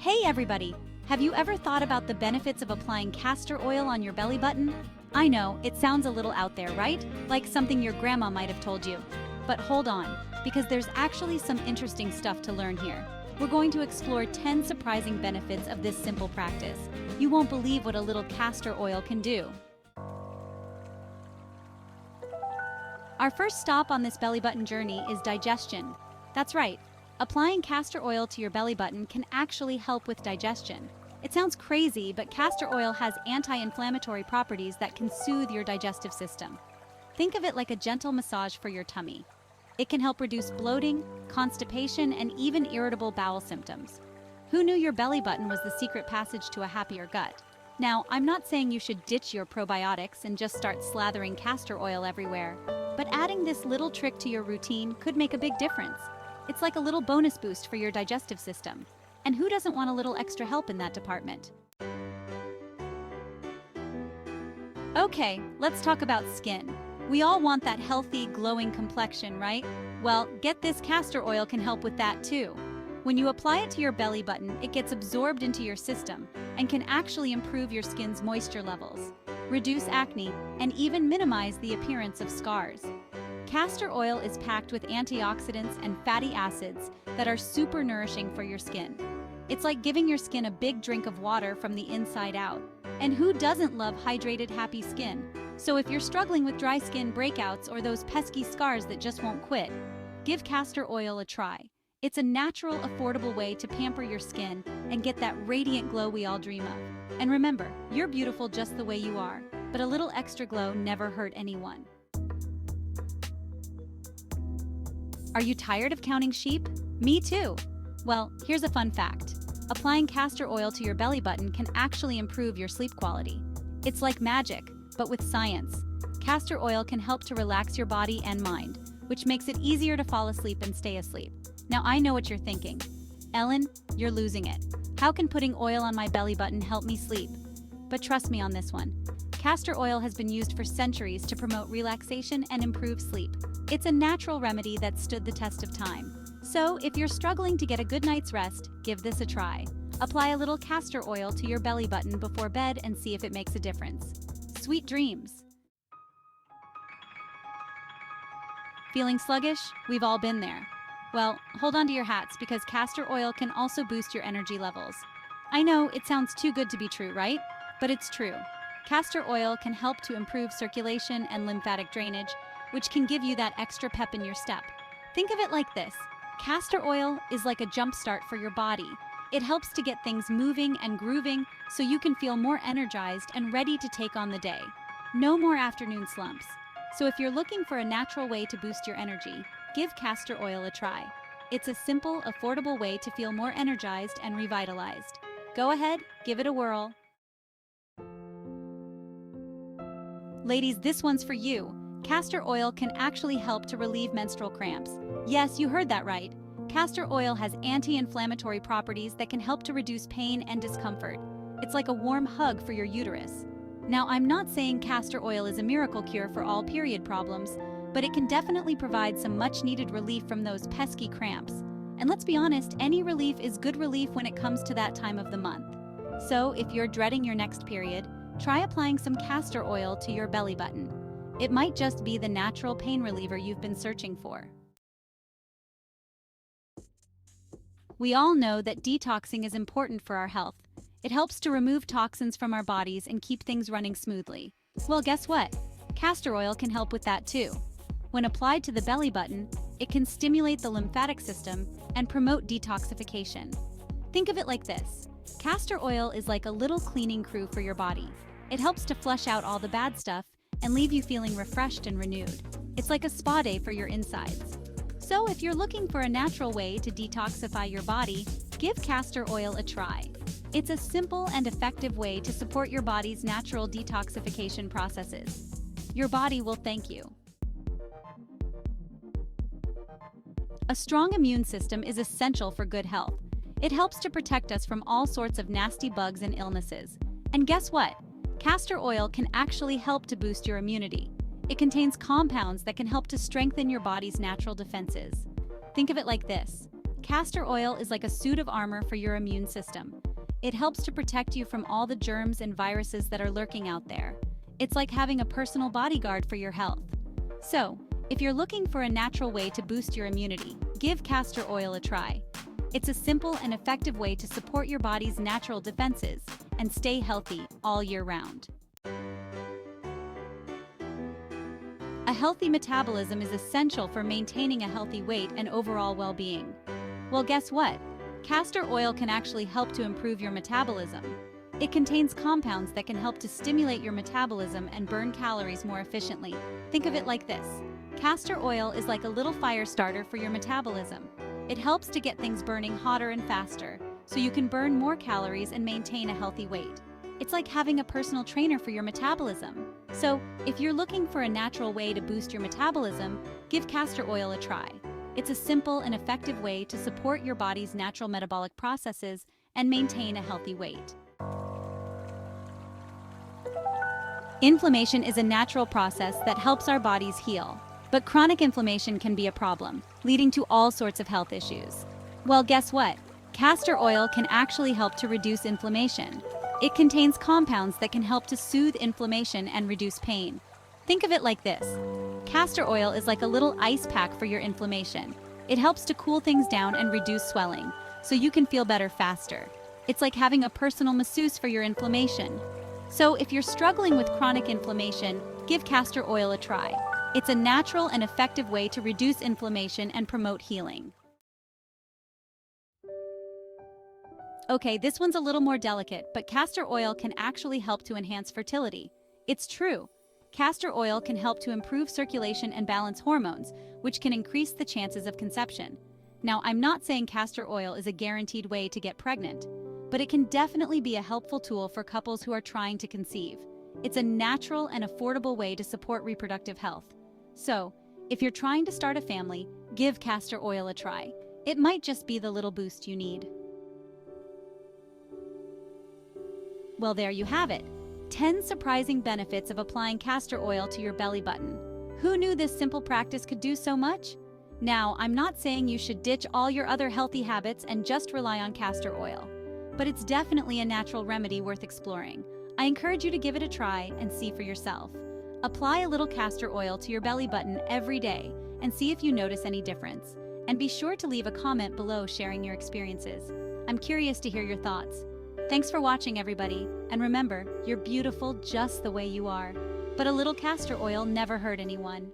Hey everybody! Have you ever thought about the benefits of applying castor oil on your belly button? I know, it sounds a little out there, right? Like something your grandma might have told you. But hold on, because there's actually some interesting stuff to learn here. We're going to explore 10 surprising benefits of this simple practice. You won't believe what a little castor oil can do. Our first stop on this belly button journey is digestion. That's right. Applying castor oil to your belly button can actually help with digestion. It sounds crazy, but castor oil has anti-inflammatory properties that can soothe your digestive system. Think of it like a gentle massage for your tummy. It can help reduce bloating, constipation, and even irritable bowel symptoms. Who knew your belly button was the secret passage to a happier gut? Now, I'm not saying you should ditch your probiotics and just start slathering castor oil everywhere, but adding this little trick to your routine could make a big difference. It's like a little bonus boost for your digestive system. And who doesn't want a little extra help in that department? Okay, let's talk about skin. We all want that healthy, glowing complexion, right? Well, get this, castor oil can help with that too. When you apply it to your belly button, it gets absorbed into your system and can actually improve your skin's moisture levels, reduce acne, and even minimize the appearance of scars. Castor oil is packed with antioxidants and fatty acids that are super nourishing for your skin. It's like giving your skin a big drink of water from the inside out. And who doesn't love hydrated, happy skin? So if you're struggling with dry skin breakouts or those pesky scars that just won't quit, give castor oil a try. It's a natural, affordable way to pamper your skin and get that radiant glow we all dream of. And remember, you're beautiful just the way you are, but a little extra glow never hurt anyone. Are you tired of counting sheep? Me too! Well, here's a fun fact. Applying castor oil to your belly button can actually improve your sleep quality. It's like magic, but with science. Castor oil can help to relax your body and mind, which makes it easier to fall asleep and stay asleep. Now I know what you're thinking. Ellen, you're losing it. How can putting oil on my belly button help me sleep? But trust me on this one. Castor oil has been used for centuries to promote relaxation and improve sleep. It's a natural remedy that stood the test of time. So, if you're struggling to get a good night's rest, give this a try. Apply a little castor oil to your belly button before bed and see if it makes a difference. Sweet dreams! Feeling sluggish? We've all been there. Well, hold on to your hats because castor oil can also boost your energy levels. I know it sounds too good to be true, right? But it's true. Castor oil can help to improve circulation and lymphatic drainage, which can give you that extra pep in your step. Think of it like this. Castor oil is like a jump start for your body. It helps to get things moving and grooving so you can feel more energized and ready to take on the day. No more afternoon slumps. So if you're looking for a natural way to boost your energy, give castor oil a try. It's a simple, affordable way to feel more energized and revitalized. Go ahead, give it a whirl. Ladies, this one's for you. Castor oil can actually help to relieve menstrual cramps. Yes, you heard that right. Castor oil has anti-inflammatory properties that can help to reduce pain and discomfort. It's like a warm hug for your uterus. Now, I'm not saying castor oil is a miracle cure for all period problems, but it can definitely provide some much-needed relief from those pesky cramps. And let's be honest, any relief is good relief when it comes to that time of the month. So, if you're dreading your next period, try applying some castor oil to your belly button. It might just be the natural pain reliever you've been searching for. We all know that detoxing is important for our health. It helps to remove toxins from our bodies and keep things running smoothly. Well, guess what? Castor oil can help with that too. When applied to the belly button, it can stimulate the lymphatic system and promote detoxification. Think of it like this. Castor oil is like a little cleaning crew for your body. It helps to flush out all the bad stuff and leave you feeling refreshed and renewed. It's like a spa day for your insides. So if you're looking for a natural way to detoxify your body, give castor oil a try. It's a simple and effective way to support your body's natural detoxification processes. Your body will thank you. A strong immune system is essential for good health. It helps to protect us from all sorts of nasty bugs and illnesses. And guess what? Castor oil can actually help to boost your immunity. It contains compounds that can help to strengthen your body's natural defenses. Think of it like this. Castor oil is like a suit of armor for your immune system. It helps to protect you from all the germs and viruses that are lurking out there. It's like having a personal bodyguard for your health. So, if you're looking for a natural way to boost your immunity, give castor oil a try. It's a simple and effective way to support your body's natural defenses and stay healthy all year round. A healthy metabolism is essential for maintaining a healthy weight and overall well-being. Well, guess what? Castor oil can actually help to improve your metabolism. It contains compounds that can help to stimulate your metabolism and burn calories more efficiently. Think of it like this. Castor oil is like a little fire starter for your metabolism. It helps to get things burning hotter and faster, so you can burn more calories and maintain a healthy weight. It's like having a personal trainer for your metabolism. So, if you're looking for a natural way to boost your metabolism, give castor oil a try. It's a simple and effective way to support your body's natural metabolic processes and maintain a healthy weight. Inflammation is a natural process that helps our bodies heal. But chronic inflammation can be a problem, leading to all sorts of health issues. Well, guess what? Castor oil can actually help to reduce inflammation. It contains compounds that can help to soothe inflammation and reduce pain. Think of it like this. Castor oil is like a little ice pack for your inflammation. It helps to cool things down and reduce swelling, so you can feel better faster. It's like having a personal masseuse for your inflammation. So if you're struggling with chronic inflammation, give castor oil a try. It's a natural and effective way to reduce inflammation and promote healing. Okay, this one's a little more delicate, but castor oil can actually help to enhance fertility. It's true. Castor oil can help to improve circulation and balance hormones, which can increase the chances of conception. Now, I'm not saying castor oil is a guaranteed way to get pregnant, but it can definitely be a helpful tool for couples who are trying to conceive. It's a natural and affordable way to support reproductive health. So, if you're trying to start a family, give castor oil a try. It might just be the little boost you need. Well, there you have it. 10 surprising benefits of applying castor oil to your belly button. Who knew this simple practice could do so much? Now, I'm not saying you should ditch all your other healthy habits and just rely on castor oil, but it's definitely a natural remedy worth exploring. I encourage you to give it a try and see for yourself. Apply a little castor oil to your belly button every day and see if you notice any difference. And be sure to leave a comment below sharing your experiences. I'm curious to hear your thoughts. Thanks for watching, everybody. And remember, you're beautiful just the way you are. But a little castor oil never hurt anyone.